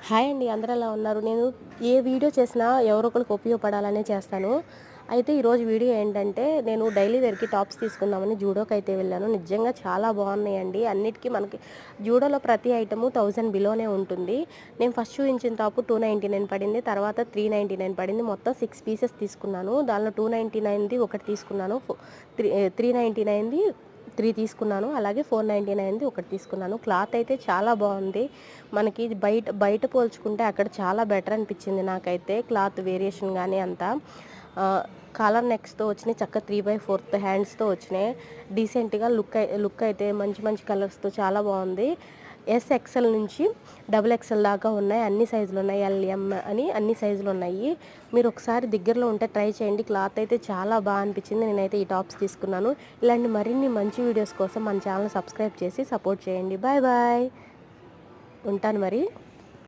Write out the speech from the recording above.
Hi అండి, అందరూ ఎలా ఉన్నారు? నేను ఏ వీడియో చేసినా ఎవరో ఒకరికి ఉపయోగపడాలనే చేస్తాను. అయితే ఈరోజు వీడియో ఏంటంటే, నేను డైలీ వేర్‌కి టాప్స్ తీసుకుందామని జూడియోకైతే వెళ్ళాను. నిజంగా చాలా బాగున్నాయండి. అన్నిటికి మనకి జూడియోలో ప్రతి ఐటెము 1000 బిలోనే ఉంటుంది. నేను ఫస్ట్ చూయించిన టాప్ 299 పడింది. తర్వాత 399 పడింది. మొత్తం 6 పీసెస్ తీసుకున్నాను. దానిలో 299ది ఒకటి తీసుకున్నాను. 399ది 3 తీసుకున్నాను. అలాగే 499ది ఒకటి తీసుకున్నాను. క్లాత్ అయితే చాలా బాగుంది. మనకి ఇది బయట పోల్చుకుంటే అక్కడ చాలా బెటర్ అనిపించింది నాకైతే. క్లాత్ వేరియేషన్ గానీ అంతా. కాలర్ నెక్స్‌తో వచ్చినాయి. చక్కగా 3/4 హ్యాండ్స్‌తో వచ్చినాయి. డీసెంట్‌గా లుక్ అయితే మంచి మంచి కలర్స్‌తో చాలా బాగుంది. ఎక్స్ఎల్ నుంచి డబుల్ ఎక్స్ఎల్ దాకా ఉన్నాయి. అన్ని సైజులు ఉన్నాయి. ఎల్, ఎం అని అన్ని సైజులు ఉన్నాయి. మీరు ఒకసారి దగ్గరలో ఉంటే ట్రై చేయండి. క్లాత్ అయితే చాలా బాగా అనిపించింది. నేనైతే ఈ టాప్స్ తీసుకున్నాను. ఇలాంటి మరిన్ని మంచి వీడియోస్ కోసం మన ఛానల్ సబ్స్క్రైబ్ చేసి సపోర్ట్ చేయండి. Bye bye. ఉంటాను మరి.